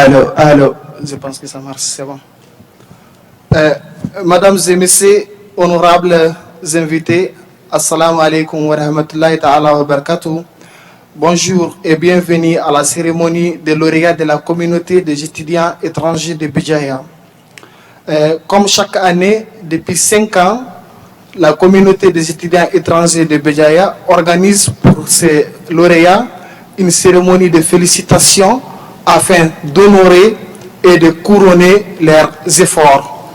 Allô, je pense que ça marche, c'est bon. Mesdames et messieurs, honorables invités, assalamu alaikum wa rahmatullahi ta'ala wa barakatuh. Bonjour et bienvenue à la cérémonie de lauréat de la communauté des étudiants étrangers de Béjaïa. Comme chaque année, depuis 5 ans, la communauté des étudiants étrangers de Béjaïa organise pour ces lauréats une cérémonie de félicitations afin d'honorer et de couronner leurs efforts.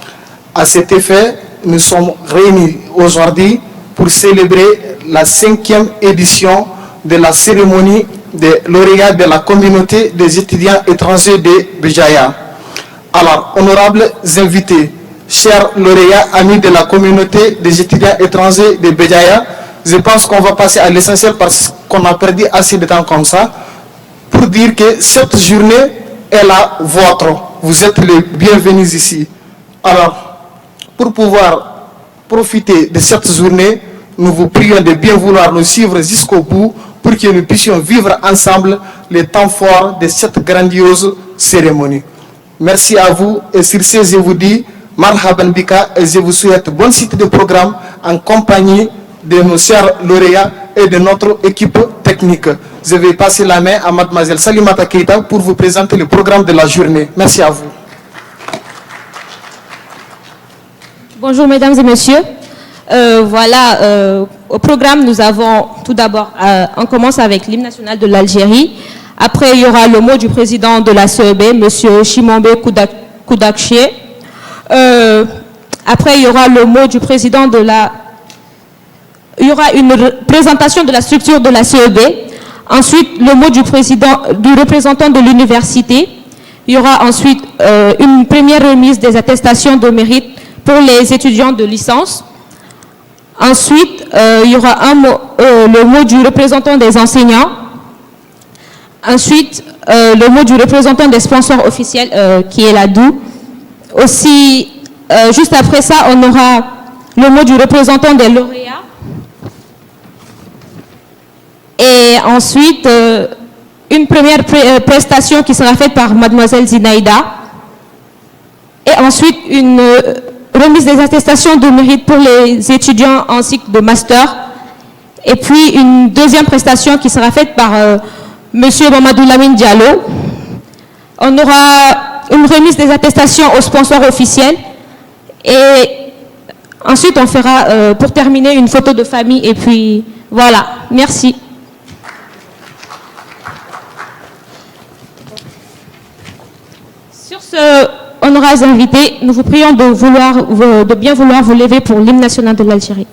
À cet effet, nous sommes réunis aujourd'hui pour célébrer la 5e édition de la cérémonie des lauréats de la communauté des étudiants étrangers de Béjaïa. Alors, honorables invités, chers lauréats, amis de la communauté des étudiants étrangers de Béjaïa, je pense qu'on va passer à l'essentiel parce qu'on a perdu assez de temps comme ça pour dire que cette journée est la vôtre. Vous êtes les bienvenus ici. Alors, pour pouvoir profiter de cette journée, nous vous prions de bien vouloir nous suivre jusqu'au bout pour que nous puissions vivre ensemble les temps forts de cette grandiose cérémonie. Merci à vous et sur ce, je vous dis Marhaban Bika et je vous souhaite bonne suite de programme en compagnie de nos chers lauréats et de notre équipe technique. Je vais passer la main à mademoiselle Salimata Keita pour vous présenter le programme de la journée. Merci à vous. Bonjour mesdames et messieurs. Au programme, nous avons tout d'abord, on commence avec l'hymne national de l'Algérie. Après, il y aura le mot du président de la CEB, M. Chimambe Koudakchie. Après, il y aura le mot du président de la... Il y aura une présentation de la structure de la CEB. Ensuite, le mot du représentant de l'université. Il y aura ensuite une première remise des attestations de mérite pour les étudiants de licence. Ensuite, il y aura le mot du représentant des enseignants. Ensuite, le mot du représentant des sponsors officiels, qui est la DOU. Aussi, juste après ça, on aura le mot du représentant des lauréats. Et ensuite, une première prestation qui sera faite par mademoiselle Zinaïda. Et ensuite, une remise des attestations de mérite pour les étudiants en cycle de master. Et puis, une deuxième prestation qui sera faite par monsieur Mamadou Lamine Diallo. On aura une remise des attestations aux sponsors officiels. Et ensuite, on fera, pour terminer, une photo de famille. Et puis, voilà. Merci. Sur ce, honorables invités, nous vous prions de bien vouloir vous lever pour l'hymne national de l'Algérie.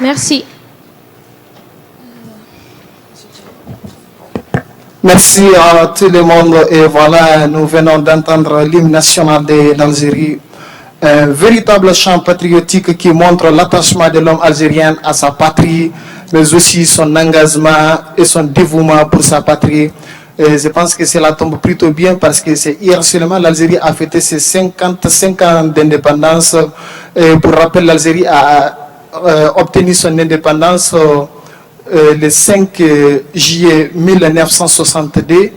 Merci. Merci à tout le monde. Et voilà, nous venons d'entendre l'hymne national d'Algérie. Un véritable chant patriotique qui montre l'attachement de l'homme algérien à sa patrie, mais aussi son engagement et son dévouement pour sa patrie. Et je pense que cela tombe plutôt bien parce que c'est hier seulement l'Algérie a fêté ses 55 ans d'indépendance. Pour rappel, l'Algérie a obtenu son indépendance le 5 juillet 1962,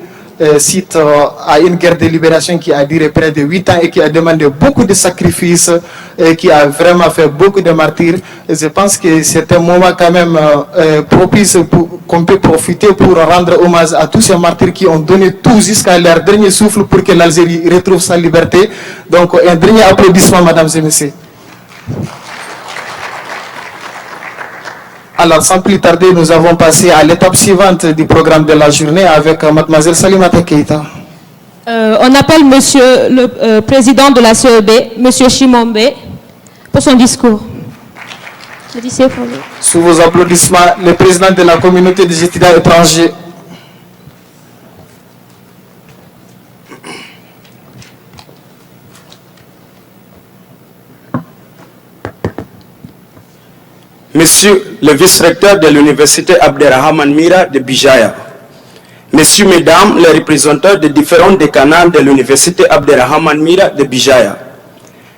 suite à une guerre de libération qui a duré près de 8 ans et qui a demandé beaucoup de sacrifices et qui a vraiment fait beaucoup de martyrs. Et je pense que c'est un moment quand même propice qu'on peut profiter pour rendre hommage à tous ces martyrs qui ont donné tout jusqu'à leur dernier souffle pour que l'Algérie retrouve sa liberté. Donc un dernier applaudissement, mesdames et messieurs. Alors, sans plus tarder, nous avons passé à l'étape suivante du programme de la journée avec mademoiselle Salimata Keïta. On appelle monsieur le président de la CEB, monsieur Chimombe, pour son discours. Sous vos applaudissements, le président de la communauté des étudiants étrangers. Monsieur le vice-recteur de l'université Abderrahman Mira de Bijaya, Messieurs, Mesdames, les représentants des différents décanats de l'université Abderrahman Mira de Bijaya,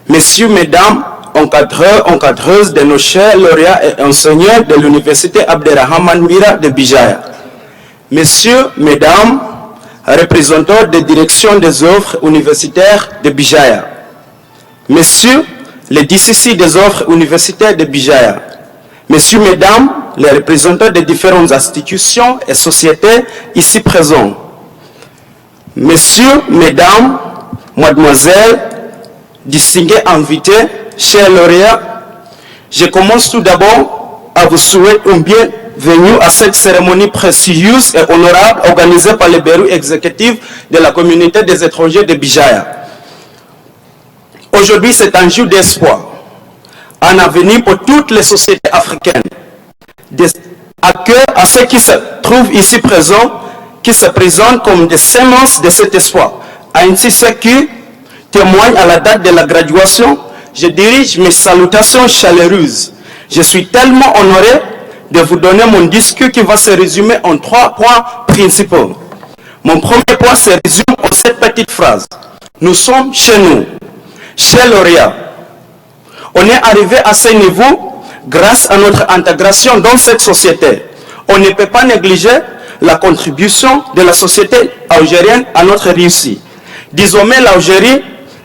Messieurs, Mesdames, encadreurs, encadreuses de nos chers lauréats et enseignants de l'université Abderrahman Mira de Bijaya, Messieurs, Mesdames, représentants des directions des œuvres universitaires de Bijaya, Messieurs, les DCC des œuvres universitaires de Bijaya, Messieurs, Mesdames, les représentants des différentes institutions et sociétés ici présents, Messieurs, Mesdames, Mademoiselles, distingués invités, chers lauréats, je commence tout d'abord à vous souhaiter une bienvenue à cette cérémonie prestigieuse et honorable organisée par le bureau exécutif de la communauté des étrangers de Bijaya. Aujourd'hui, c'est un jour d'espoir, un avenir pour toutes les sociétés africaines. À cœur à ceux qui se trouvent ici présents, qui se présentent comme des semences de cet espoir. Ainsi, ceux qui témoignent à la date de la graduation, je dirige mes salutations chaleureuses. Je suis tellement honoré de vous donner mon discours qui va se résumer en 3 points principaux. Mon premier point se résume en cette petite phrase. Nous sommes chez nous, chers lauréats. On est arrivé à ce niveau grâce à notre intégration dans cette société. On ne peut pas négliger la contribution de la société algérienne à notre réussite. Désormais, l'Algérie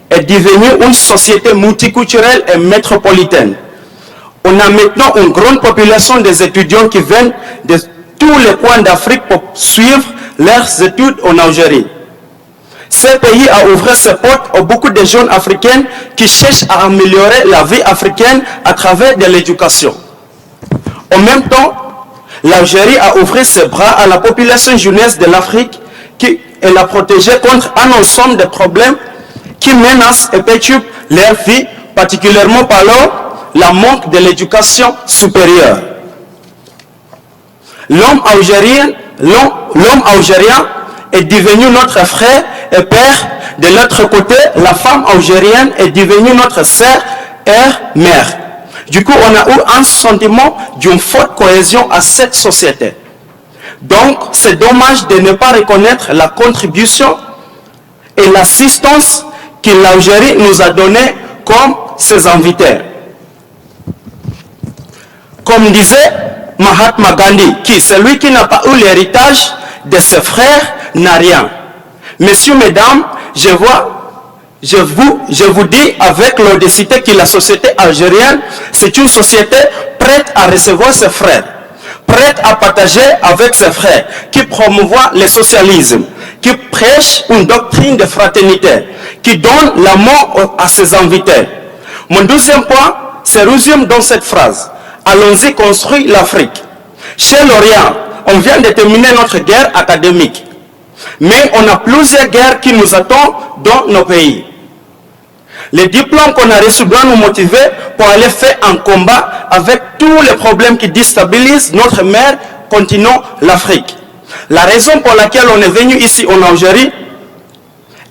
est devenue une société multiculturelle et métropolitaine. On a maintenant une grande population des étudiants qui viennent de tous les coins d'Afrique pour suivre leurs études en Algérie. Ce pays a ouvert ses portes à beaucoup de jeunes africains qui cherchent à améliorer la vie africaine à travers de l'éducation. En même temps, l'Algérie a ouvert ses bras à la population jeunesse de l'Afrique et l'a protégée contre un ensemble de problèmes qui menacent et perturbent leur vie, particulièrement par la manque de l'éducation supérieure. L'homme algérien est devenu notre frère et père. De l'autre côté, la femme algérienne est devenue notre sœur et mère. Du coup, on a eu un sentiment d'une forte cohésion à cette société. Donc, c'est dommage de ne pas reconnaître la contribution et l'assistance que l'Algérie nous a donnée comme ses invités. Comme disait Mahatma Gandhi, qui celui qui n'a pas eu l'héritage de ses frères n'a rien. Messieurs, mesdames, je vous dis avec l'audacité que la société algérienne, c'est une société prête à recevoir ses frères, prête à partager avec ses frères, qui promouvoit le socialisme, qui prêche une doctrine de fraternité, qui donne l'amour à ses invités. Mon deuxième point se résume dans cette phrase. Allons-y construire l'Afrique. Chez l'Orient, on vient de terminer notre guerre académique. Mais on a plusieurs guerres qui nous attendent dans nos pays. Les diplômes qu'on a reçus doivent nous motiver pour aller faire un combat avec tous les problèmes qui déstabilisent notre mère continent, l'Afrique. La raison pour laquelle on est venu ici en Algérie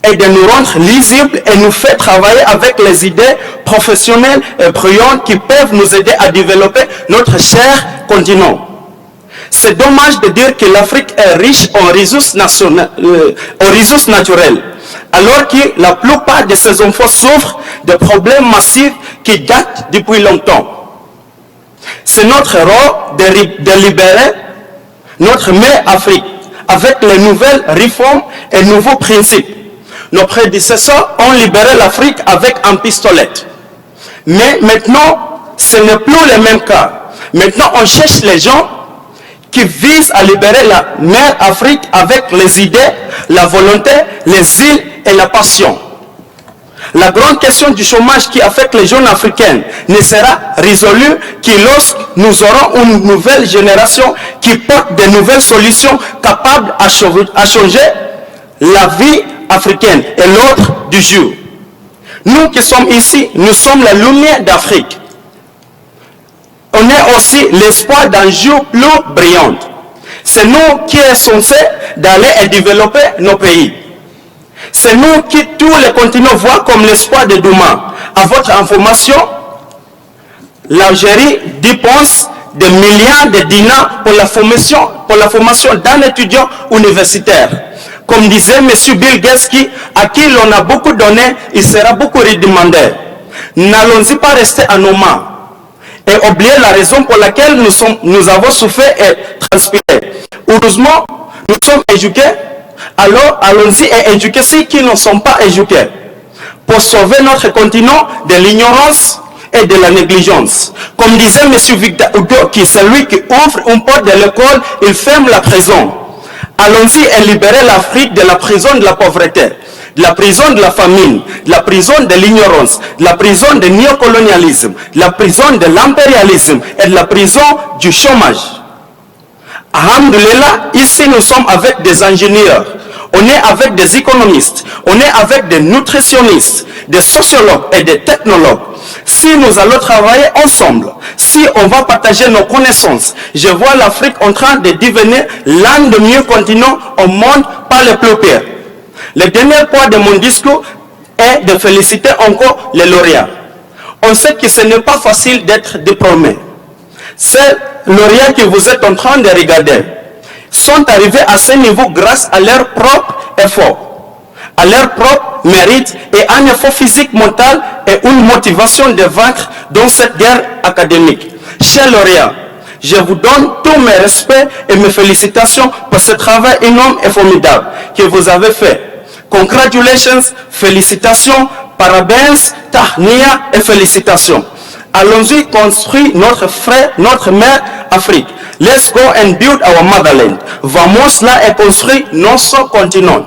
est de nous rendre lisibles et nous faire travailler avec les idées professionnelles et brillantes qui peuvent nous aider à développer notre cher continent. C'est dommage de dire que l'Afrique est riche en ressources naturelles, alors que la plupart de ses enfants souffrent de problèmes massifs qui datent depuis longtemps. C'est notre rôle de libérer notre mère Afrique avec les nouvelles réformes et nouveaux principes. Nos prédécesseurs ont libéré l'Afrique avec un pistolet. Mais maintenant, ce n'est plus le même cas. Maintenant, on cherche les gens qui visent à libérer la mère Afrique avec les idées, la volonté, les îles et la passion. La grande question du chômage qui affecte les jeunes africains ne sera résolue que lorsque nous aurons une nouvelle génération qui porte de nouvelles solutions capables à changer la vie africaine et l'ordre du jour. Nous qui sommes ici, nous sommes la lumière d'Afrique. On est aussi l'espoir d'un jour plus brillant. C'est nous qui sommes censés d'aller et développer nos pays. C'est nous qui, tous les continents, voient comme l'espoir de demain. À votre information, l'Algérie dépense des milliards de dinars pour la formation d'un étudiant universitaire. Comme disait M. Bill Gates, à qui l'on a beaucoup donné, il sera beaucoup redemandé. N'allons-y pas rester à nos mains et oublier la raison pour laquelle nous avons souffert et transpiré. Heureusement, nous sommes éduqués, alors allons-y et éduquer ceux qui ne sont pas éduqués pour sauver notre continent de l'ignorance et de la négligence. Comme disait M. Victor Hugo, qui c'est lui qui ouvre une porte de l'école, il ferme la prison. Allons-y et libérer l'Afrique de la prison de la pauvreté, de la prison de la famine, de la prison de l'ignorance, de la prison du néocolonialisme, de la prison de l'impérialisme et de la prison du chômage. Alhamdulillah, ici nous sommes avec des ingénieurs, on est avec des économistes, on est avec des nutritionnistes, des sociologues et des technologues. Si nous allons travailler ensemble, si on va partager nos connaissances, je vois l'Afrique en train de devenir l'un des meilleurs continents au monde par le plus pire. Le dernier point de mon discours est de féliciter encore les lauréats. On sait que ce n'est pas facile d'être diplômé. Ces lauréats que vous êtes en train de regarder sont arrivés à ce niveau grâce à leur propre effort, à leur propre mérite et un effort physique, mental et une motivation de vaincre dans cette guerre académique. Chers lauréats, je vous donne tous mes respects et mes félicitations pour ce travail énorme et formidable que vous avez fait. Congratulations, félicitations, parabéns, tahniya et félicitations. Allons-y construire notre frère, notre mère Afrique. Let's go and build our motherland. Vamos là et construire notre continent.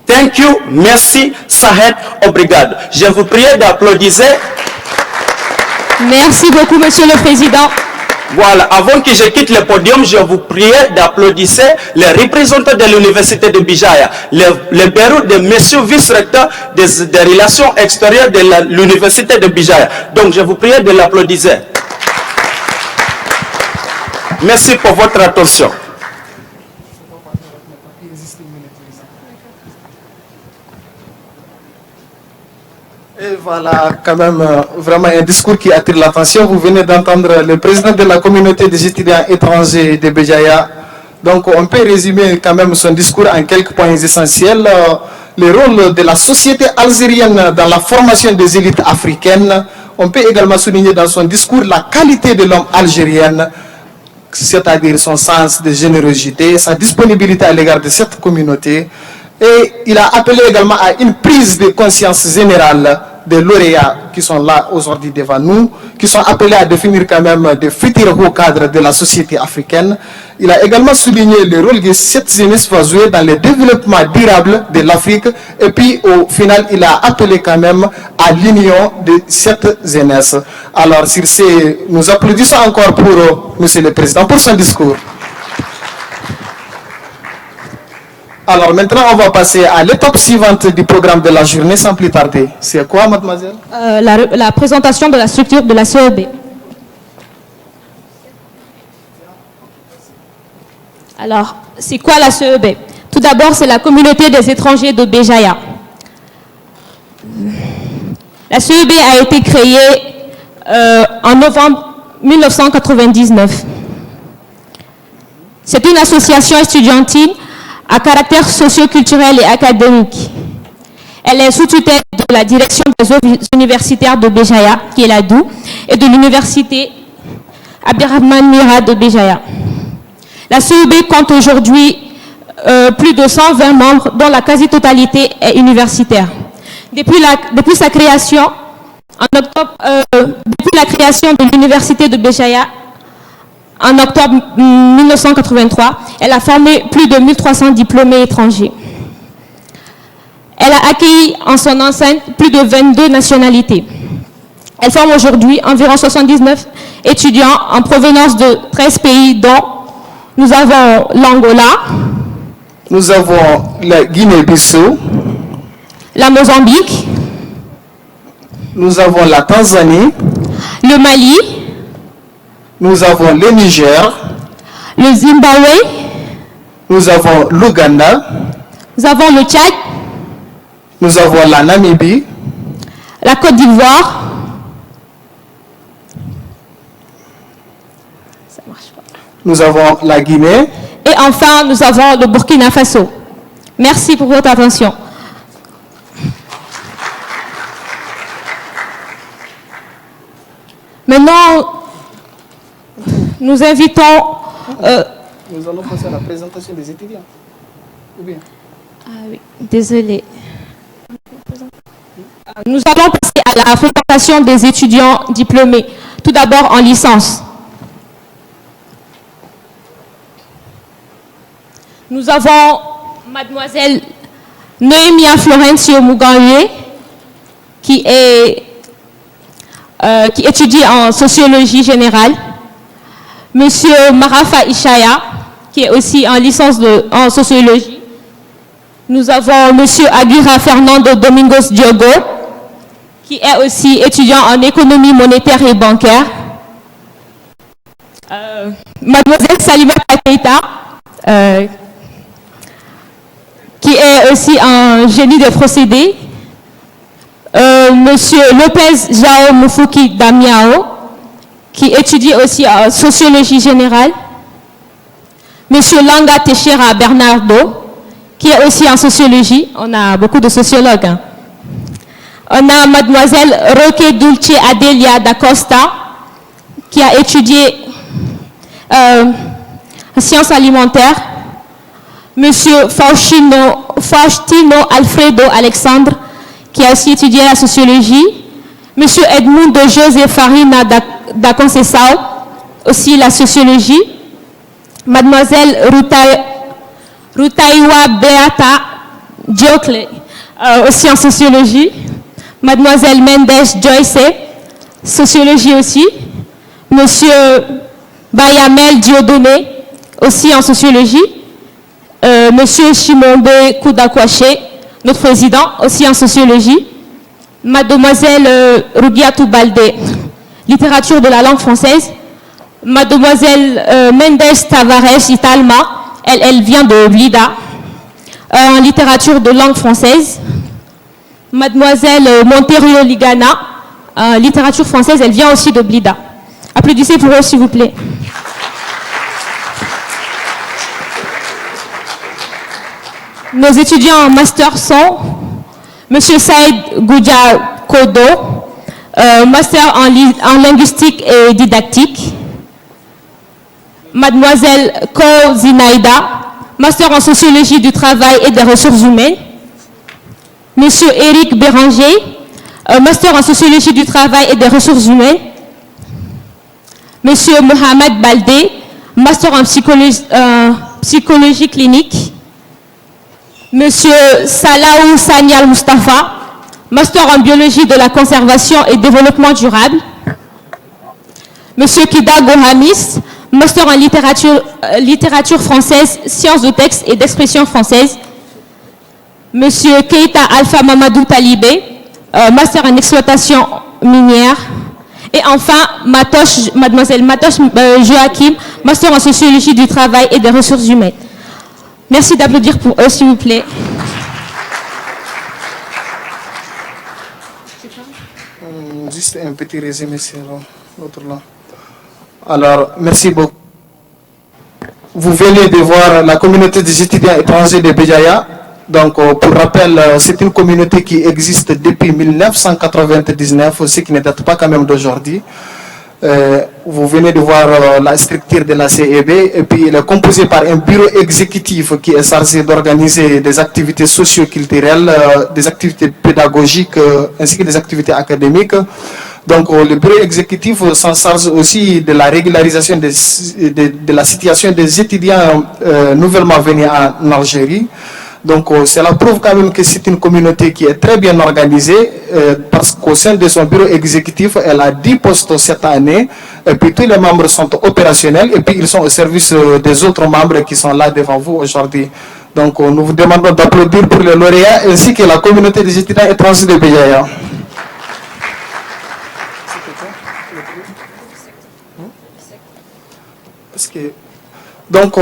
Thank you, merci, Sahed, obrigado. Je vous prie d'applaudir. Merci beaucoup, Monsieur le Président. Voilà, avant que je quitte le podium, je vous prie d'applaudir les représentants de l'Université de Bijaya, le bureau de Monsieur Vice-Recteur des Relations Extérieures de l'Université de Bijaya. Donc, je vous prie de l'applaudir. Merci pour votre attention. Et voilà, quand même, vraiment un discours qui attire l'attention. Vous venez d'entendre le président de la communauté des étudiants étrangers de Béjaïa. Donc, on peut résumer quand même son discours en quelques points essentiels. Le rôle de la société algérienne dans la formation des élites africaines. On peut également souligner dans son discours la qualité de l'homme algérien, c'est-à-dire son sens de générosité, sa disponibilité à l'égard de cette communauté. Et il a appelé également à une prise de conscience générale des lauréats qui sont là aujourd'hui devant nous, qui sont appelés à définir quand même des futurs hauts cadres de la société africaine. Il a également souligné le rôle que cette jeunesse va jouer dans le développement durable de l'Afrique. Et puis au final, il a appelé quand même à l'union de cette jeunesse. Alors sur ce, nous applaudissons encore pour Monsieur le Président pour son discours. Alors maintenant, on va passer à l'étape suivante du programme de la journée sans plus tarder. C'est quoi, mademoiselle? La présentation de la structure de la CEB. Alors, c'est quoi la CEB? Tout d'abord, c'est la communauté des étrangers de Béjaïa. La CEB a été créée en novembre 1999. C'est une association estudiantine à caractère socio-culturel et académique. Elle est sous tutelle de la direction des œuvres universitaires de Béjaïa, qui est la DOU, et de l'université Abderrahmane Mira de Béjaïa. La CEB compte aujourd'hui plus de 120 membres, dont la quasi-totalité est universitaire. Depuis sa création, depuis la création de l'université de Béjaïa, en octobre 1983, elle a formé plus de 1300 diplômés étrangers. Elle a accueilli en son enceinte plus de 22 nationalités. Elle forme aujourd'hui environ 79 étudiants en provenance de 13 pays, dont nous avons l'Angola, nous avons la Guinée-Bissau, la Mozambique, nous avons la Tanzanie, le Mali, nous avons le Niger, le Zimbabwe, nous avons l'Ouganda, nous avons le Tchad, nous avons la Namibie, la Côte d'Ivoire, nous avons la Guinée, et enfin nous avons le Burkina Faso. Merci pour votre attention. Maintenant, nous invitons... nous allons passer à la présentation des étudiants. Ou bien? Ah oui, désolé. Nous allons passer à la présentation des étudiants diplômés. Tout d'abord en licence. Nous avons mademoiselle Noémia Florencio Mugaye qui étudie en sociologie générale. Monsieur Marafa Ishaya qui est aussi en licence en sociologie. Nous avons monsieur Aguirre Fernando Domingos Diogo qui est aussi étudiant en économie monétaire et bancaire. Mademoiselle Salima Keita qui est aussi en génie des procédés. Monsieur Lopez Jao Mufuki Damiao, qui étudie aussi en sociologie générale. Monsieur Langa Teixeira Bernardo, qui est aussi en sociologie. On a beaucoup de sociologues. Hein. On a mademoiselle Roque Dulce Adelia da Costa, qui a étudié sciences alimentaires. Monsieur Faustino Alfredo Alexandre, qui a aussi étudié la sociologie. Monsieur Edmundo José Farina da Conceição, aussi la sociologie. Mademoiselle Rutaiwa Beata Diocle, aussi en sociologie. Mademoiselle Mendes Joyce, sociologie aussi. Monsieur Bayamel Dieudonné, aussi en sociologie. Monsieur Chimombe Koudakwache, notre président, aussi en sociologie. Mademoiselle Rubiatou Baldé, littérature de la langue française. Mademoiselle Mendes Tavares Italma, elle vient de Blida, en littérature de langue française. Mademoiselle Monterio Ligana, en littérature française, elle vient aussi de Blida. Applaudissez pour eux, s'il vous plaît. Nos étudiants en master sont monsieur Saïd Goudia Kodo, master en linguistique et didactique. Mademoiselle Ko Zinaïda, master en sociologie du travail et des ressources humaines. Monsieur Éric Béranger, master en sociologie du travail et des ressources humaines. Monsieur Mohamed Baldé, master en psychologie clinique. Monsieur Salaou Sanyal Mustafa, master en biologie de la conservation et développement durable. Monsieur Kidago Hamis, master en littérature française, sciences de texte et d'expression française. Monsieur Keita Alpha Mamadou Talibé, master en exploitation minière. Et enfin, mademoiselle Matoche Joachim, master en sociologie du travail et des ressources humaines. Merci d'applaudir pour eux, s'il vous plaît. Juste un petit résumé sur l'autre là. Alors, merci beaucoup. Vous venez de voir la communauté des étudiants étrangers de Béjaïa. Donc, pour rappel, c'est une communauté qui existe depuis 1999, ce qui ne date pas quand même d'aujourd'hui. Vous venez de voir la structure de la CEB, et puis il est composé par un bureau exécutif qui est chargé d'organiser des activités socio-culturelles, des activités pédagogiques, ainsi que des activités académiques. Donc, le bureau exécutif s'en charge aussi de la régularisation de la situation des étudiants nouvellement venus en Algérie. Donc, cela prouve quand même que c'est une communauté qui est très bien organisée, parce qu'au sein de son bureau exécutif, elle a 10 postes cette année, et puis tous les membres sont opérationnels, et puis ils sont au service des autres membres qui sont là devant vous aujourd'hui. Donc, nous vous demandons d'applaudir pour les lauréats, ainsi que la communauté des étudiants étrangers de Béjaïa. Donc,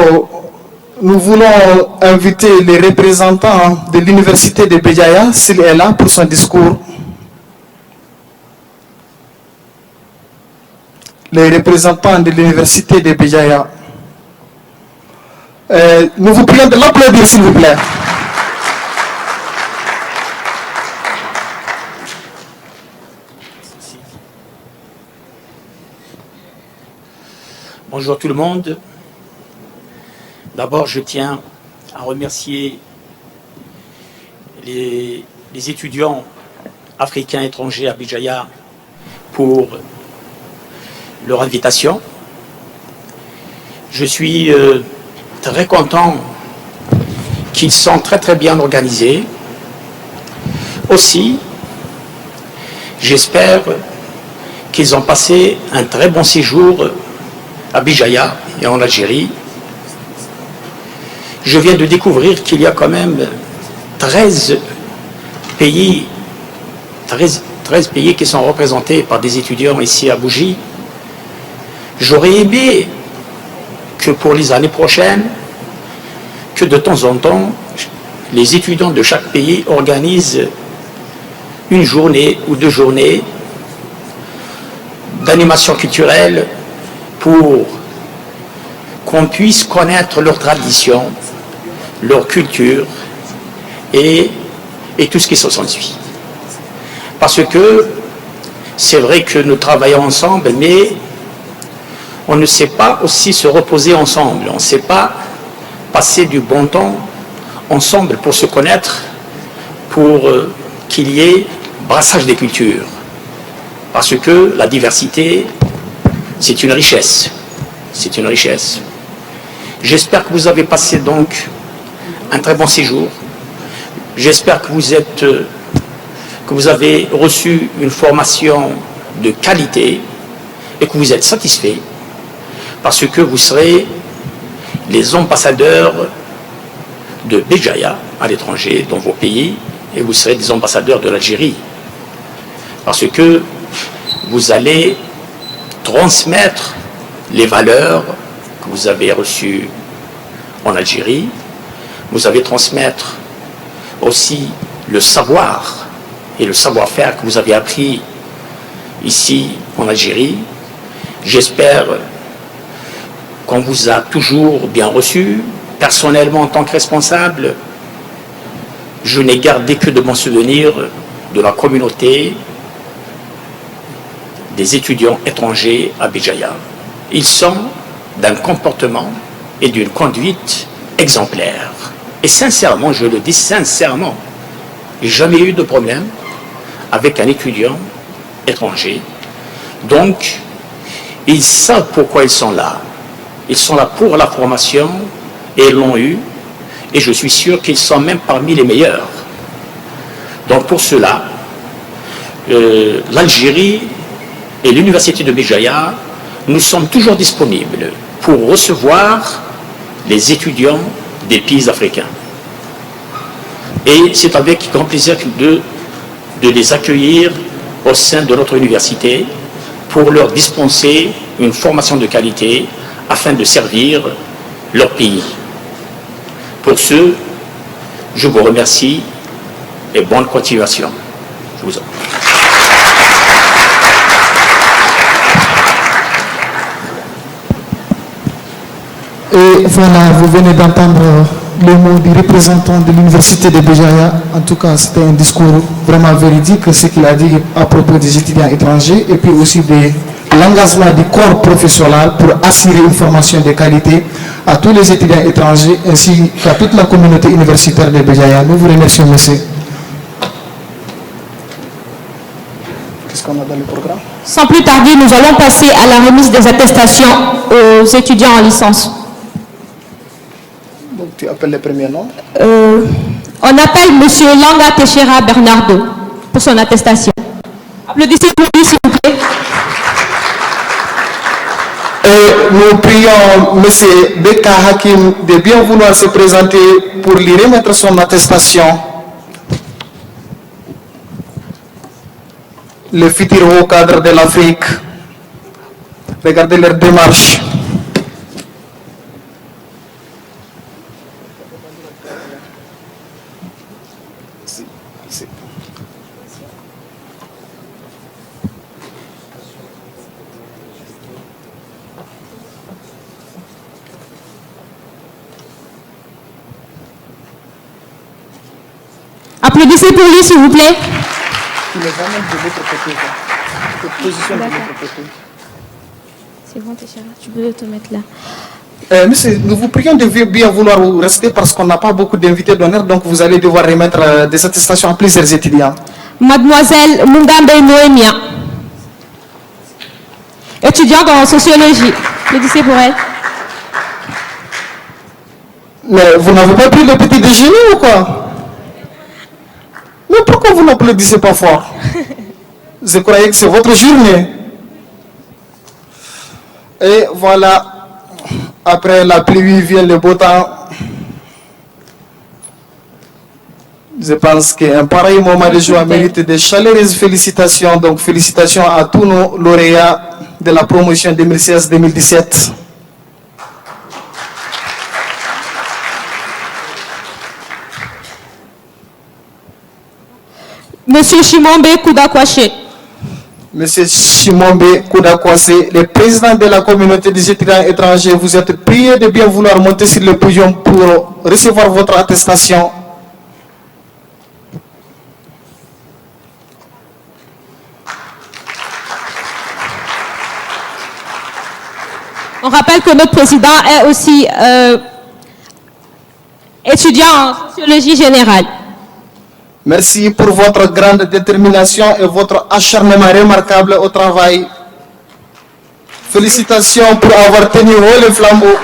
nous voulons inviter les représentants de l'université de Béjaïa, s'il est là, pour son discours. Les représentants de l'université de Béjaïa. Nous vous prions de l'applaudir, s'il vous plaît. Bonjour tout le monde. D'abord, je tiens à remercier les étudiants africains étrangers à Béjaïa pour leur invitation. Je suis très content qu'ils sont très bien organisés. Aussi, j'espère qu'ils ont passé un très bon séjour à Béjaïa et en Algérie. Je viens de découvrir qu'il y a quand même 13 pays qui sont représentés par des étudiants ici à Bougie. J'aurais aimé que pour les années prochaines, que de temps en temps, les étudiants de chaque pays organisent une journée ou 2 journées d'animation culturelle pour qu'on puisse connaître leurs traditions, leur culture et tout ce qui s'ensuit. Parce que c'est vrai que nous travaillons ensemble, mais on ne sait pas aussi se reposer ensemble, on ne sait pas passer du bon temps ensemble pour se connaître, pour qu'il y ait brassage des cultures. Parce que la diversité, c'est une richesse. C'est une richesse. J'espère que vous avez passé donc un très bon séjour. J'espère que vous avez reçu une formation de qualité et que vous êtes satisfait parce que vous serez les ambassadeurs de Béjaïa à l'étranger, dans vos pays, et vous serez des ambassadeurs de l'Algérie. Parce que vous allez transmettre les valeurs que vous avez reçues en Algérie. Vous allez transmettre aussi le savoir et le savoir-faire que vous avez appris ici en Algérie. J'espère qu'on vous a toujours bien reçu. Personnellement, en tant que responsable, je n'ai gardé que de bons souvenirs de la communauté des étudiants étrangers à Béjaïa. Ils sont d'un comportement et d'une conduite exemplaire. Et sincèrement, je le dis sincèrement, j'ai jamais eu de problème avec un étudiant étranger. Donc, ils savent pourquoi ils sont là. Ils sont là pour la formation et l'ont eu. Et je suis sûr qu'ils sont même parmi les meilleurs. Donc pour cela, l'Algérie et l'université de Béjaïa, nous sommes toujours disponibles pour recevoir les étudiants des pays africains. Et c'est avec grand plaisir de les accueillir au sein de notre université pour leur dispenser une formation de qualité afin de servir leur pays. Pour ce, je vous remercie et bonne continuation. Je vous en prie. Et voilà, vous venez d'entendre le mot du représentant de l'Université de Béjaïa. En tout cas, c'était un discours vraiment véridique, ce qu'il a dit à propos des étudiants étrangers et puis aussi de l'engagement du corps professionnel pour assurer une formation de qualité à tous les étudiants étrangers ainsi qu'à toute la communauté universitaire de Béjaïa. Nous vous remercions, monsieur. Qu'est-ce qu'on a dans le programme? Sans plus tarder, nous allons passer à la remise des attestations aux étudiants en licence. Donc tu appelles les premiers noms. On appelle M. Langa Teixeira Bernardo pour son attestation. Applaudissez pour lui, s'il vous plaît. Et nous prions M. Beka Hakim de bien vouloir se présenter pour lui remettre son attestation. Le futur haut cadre de l'Afrique. Regardez leur démarche. Applaudissez pour lui, s'il vous plaît. Tu les amènes de l'autre côté. Tu te positionnes de l'autre côté. C'est bon, Teixeira, tu peux te mettre là. Monsieur, nous vous prions de bien vouloir rester parce qu'on n'a pas beaucoup d'invités d'honneur, donc vous allez devoir remettre des attestations à plusieurs étudiants. Mademoiselle Mungambe Noémia, étudiante en sociologie. Applaudissez pour elle. Mais vous n'avez pas pris le petit déjeuner ou quoi? Mais pourquoi vous n'applaudissez pas fort? Je croyais que c'est votre journée. Et voilà, après la pluie vient le beau temps. Je pense qu'un pareil moment de joie mérite de chaleureuses félicitations. Donc félicitations à tous nos lauréats de la promotion 2016-2017. Monsieur Chimombe Koudakwashe. Monsieur Chimombe Koudakwase, le président de la communauté des étudiants étrangers, vous êtes prié de bien vouloir monter sur le podium pour recevoir votre attestation. On rappelle que notre président est aussi étudiant en sociologie générale. Merci pour votre grande détermination et votre acharnement remarquable au travail. Félicitations pour avoir tenu haut le flambeau.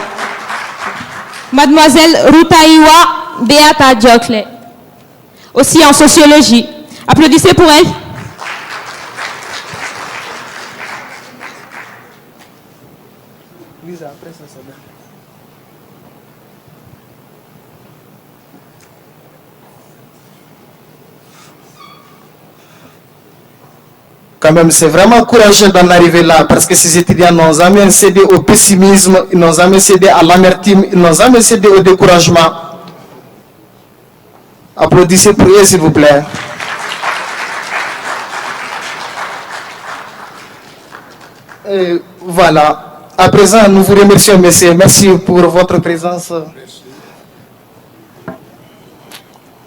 Mademoiselle Rutaïwa Beata Diokle, aussi en sociologie. Applaudissez pour elle. Quand même, c'est vraiment courageux d'en arriver là parce que ces étudiants n'ont jamais cédé au pessimisme, ils n'ont jamais cédé à l'amertume, ils n'ont jamais cédé au découragement. Applaudissez pour eux, s'il vous plaît. Et voilà. À présent, nous vous remercions, messieurs. Merci pour votre présence.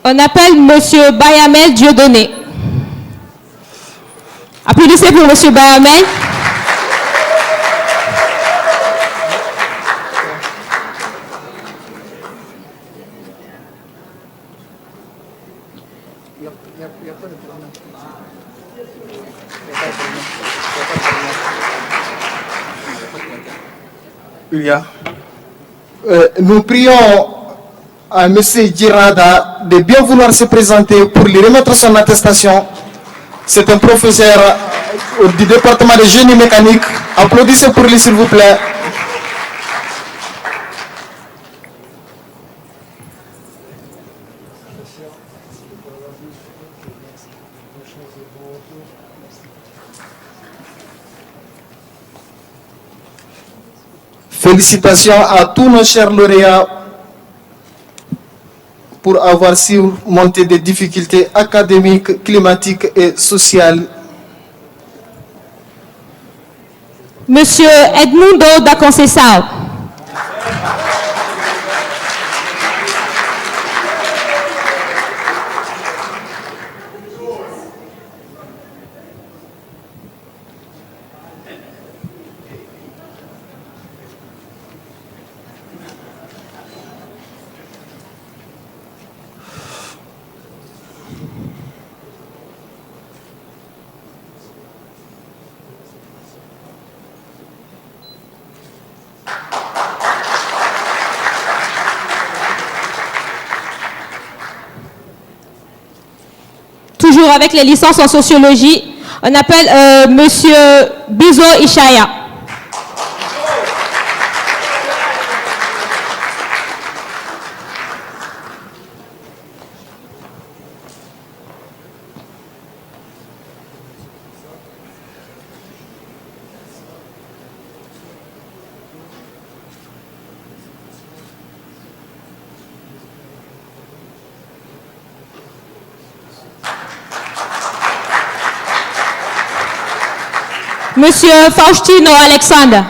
On appelle Monsieur Bayamel Dieudonné. Applaudissez pour Monsieur Bayamel. Nous prions à M. Girada de bien vouloir se présenter pour lui remettre son attestation. C'est un professeur du département de génie mécanique. Applaudissez pour lui, s'il vous plaît. Félicitations à tous nos chers lauréats pour avoir surmonté des difficultés académiques, climatiques et sociales. Monsieur Edmundo da Conceição. Toujours avec les licences en sociologie, on appelle Monsieur Bizo Ishaya. Monsieur Faustino Alexander.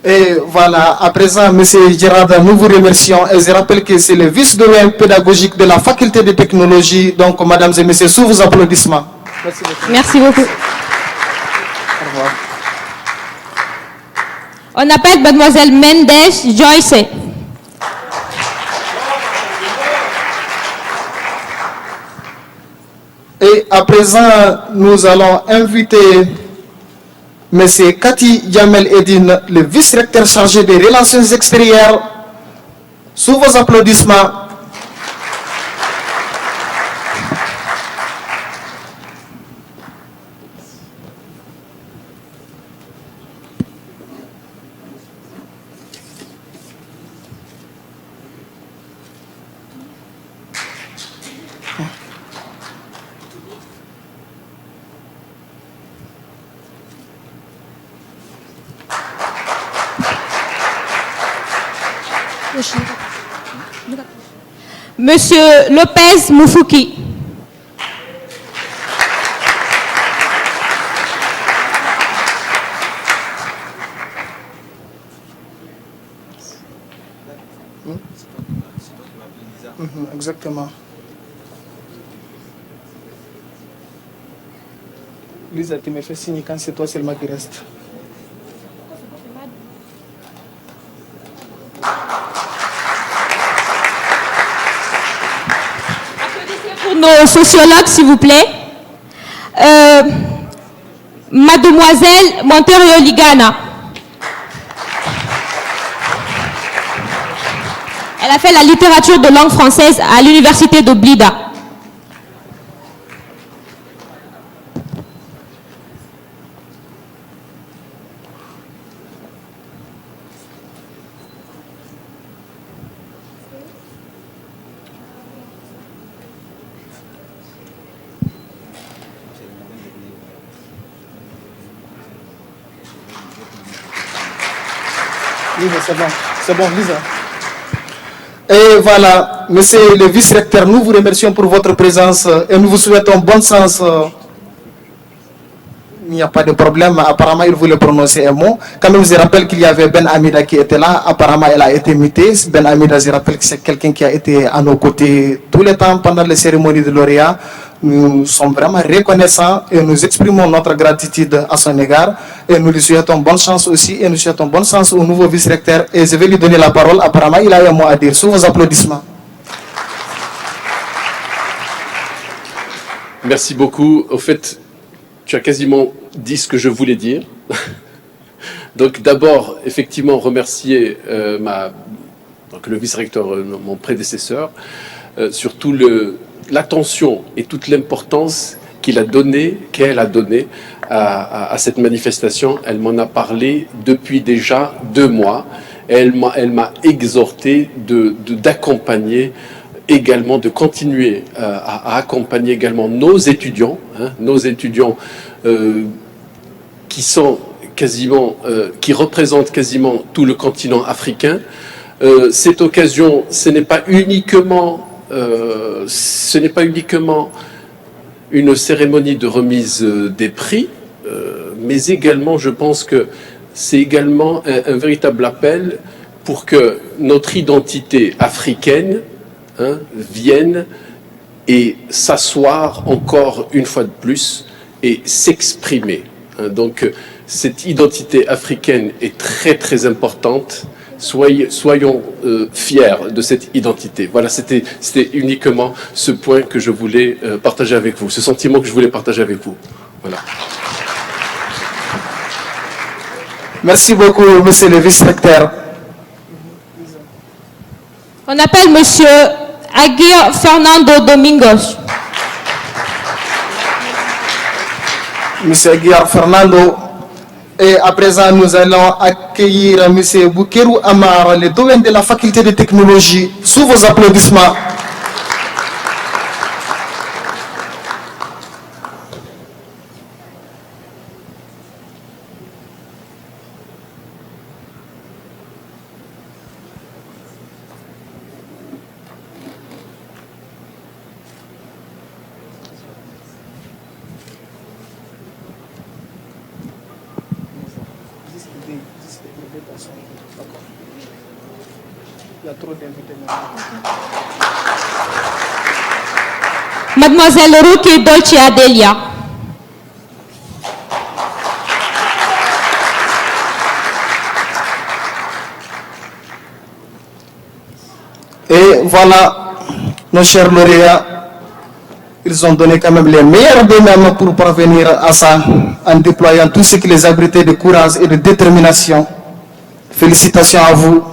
Et voilà, à présent, M. Gérard, nous vous remercions et je rappelle que c'est le vice-doyen pédagogique de la faculté de technologie. Donc, mesdames et messieurs, sous vos applaudissements. Merci beaucoup. Merci beaucoup. Au revoir. On appelle mademoiselle Mendes Joyce. Et à présent, nous allons inviter M. Kati Yamel Edine, le vice-recteur chargé des relations extérieures, sous vos applaudissements. Monsieur Lopez Moufuki. Exactement. Lisa, tu me fais signe quand c'est toi seulement qui reste. Pour nos sociologues, s'il vous plaît. Mademoiselle Monterio Ligana. Elle a fait la littérature de langue française à l'université de Blida. Lisa, c'est bon, Lisa. Et voilà, monsieur le vice-recteur, nous vous remercions pour votre présence et nous vous souhaitons bon sens. Il n'y a pas de problème, apparemment il voulait prononcer un mot. Quand même, je rappelle qu'il y avait Ben Amida qui était là, apparemment elle a été mutée. Ben Amida, je rappelle que c'est quelqu'un qui a été à nos côtés tout le temps pendant les cérémonies de lauréat. Nous sommes vraiment reconnaissants et nous exprimons notre gratitude à son égard. Et nous lui souhaitons bonne chance aussi et nous souhaitons bonne chance au nouveau vice-recteur. Et je vais lui donner la parole, apparemment il a un mot à dire. Sous vos applaudissements. Merci beaucoup. Au fait, tu as quasiment dit ce que je voulais dire. Donc d'abord, effectivement, remercier le vice-recteur, mon prédécesseur, surtout l'attention et toute l'importance qu'elle a donnée à cette manifestation. Elle m'en a parlé depuis déjà 2 mois. Elle m'a exhorté d'accompagner également, de continuer à accompagner également nos étudiants qui sont quasiment, qui représentent quasiment tout le continent africain. Cette occasion, ce n'est pas uniquement une cérémonie de remise des prix, mais également, je pense que c'est également un véritable appel pour que notre identité africaine vienne et s'asseoir encore une fois de plus et s'exprimer. Donc cette identité africaine est très très importante. Soyons fiers de cette identité. Voilà, c'était uniquement ce point que je voulais partager avec vous, ce sentiment que je voulais partager avec vous. Voilà. Merci beaucoup, monsieur le vice-recteur. On appelle monsieur Aguirre Fernando Domingos. Monsieur Aguirre Fernando. Et à présent, nous allons accueillir M. Boukerou Amar, le doyen de la faculté de technologie, sous vos applaudissements. Mademoiselle Ruki Dolce Adelia. Et voilà, nos chers lauréats, ils ont donné quand même les meilleurs d'eux-mêmes pour parvenir à ça, en déployant tout ce qui les abritait de courage et de détermination. Félicitations à vous.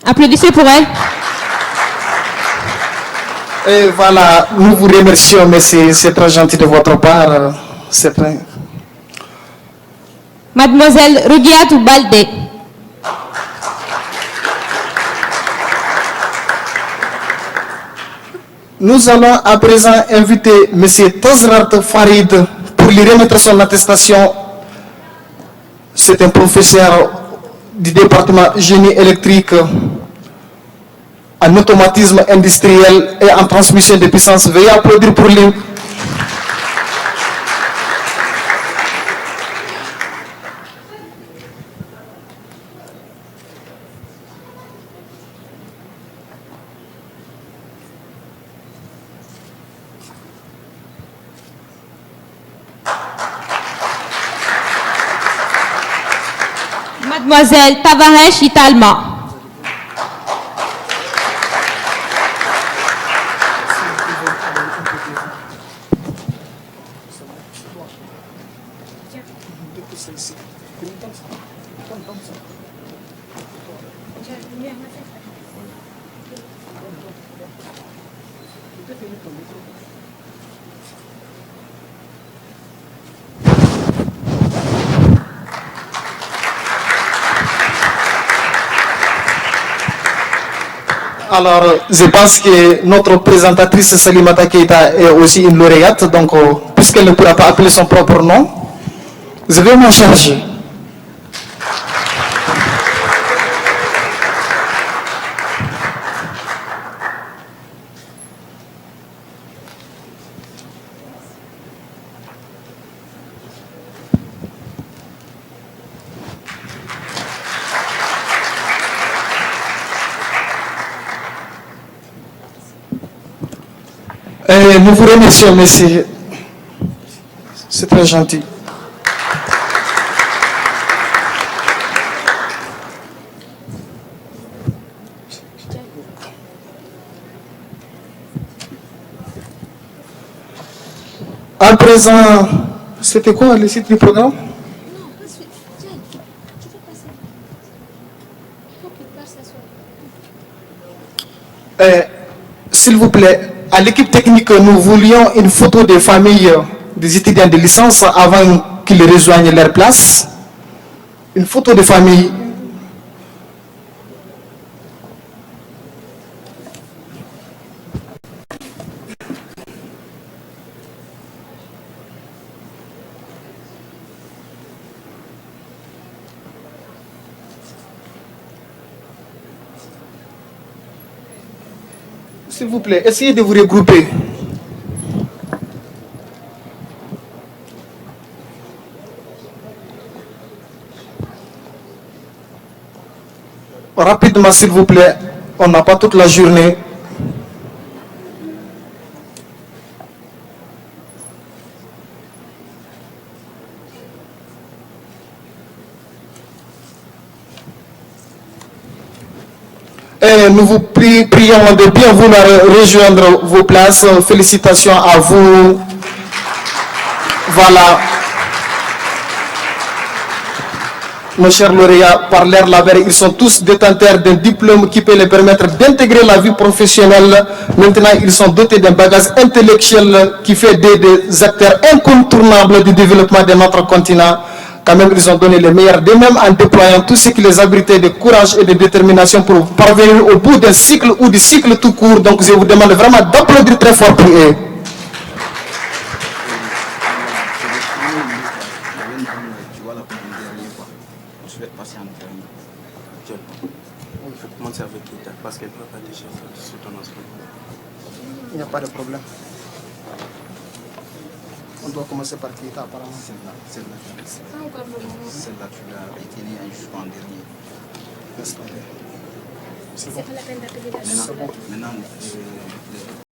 Applaudissez pour elle. Et voilà, nous vous remercions, mais c'est très gentil de votre part. C'est très... Mademoiselle Rugiatou Balde. Nous allons à présent inviter M. Tazrat Farid pour lui remettre son attestation. C'est un professeur du département génie électrique en automatisme industriel et en transmission de puissance. Veuillez applaudir pour lui. Mademoiselle Tavares Italma. Alors, je pense que notre présentatrice Salimata Keita est aussi une lauréate, donc puisqu'elle ne pourra pas appeler son propre nom, je vais m'en charger. Nous vous remercions, monsieur. C'est très gentil. À présent, c'était quoi le site du programme? S'il vous plaît, à l'équipe technique, nous voulions une photo des familles des étudiants de licence avant qu'ils rejoignent leur place. Une photo de famille. S'il vous plaît, essayez de vous regrouper. Rapidement, s'il vous plaît. On n'a pas toute la journée. Et nous vous prions de bien vouloir rejoindre vos places. Félicitations à vous. Voilà. Nos chers lauréats, par leur labeur, ils sont tous détenteurs d'un diplôme qui peut les permettre d'intégrer la vie professionnelle. Maintenant, ils sont dotés d'un bagage intellectuel qui fait des acteurs incontournables du développement de notre continent. Quand même, ils ont donné le meilleur d'eux-mêmes en déployant tout ce qui les abritait de courage et de détermination pour parvenir au bout d'un cycle ou du cycle tout court. Donc, je vous demande vraiment d'applaudir très fort pour eux. Il n'y a pas de problème. On doit commencer par qui apparemment. Celle-là, tu l'as retenue jusqu'en dernier. C'est bon. Maintenant,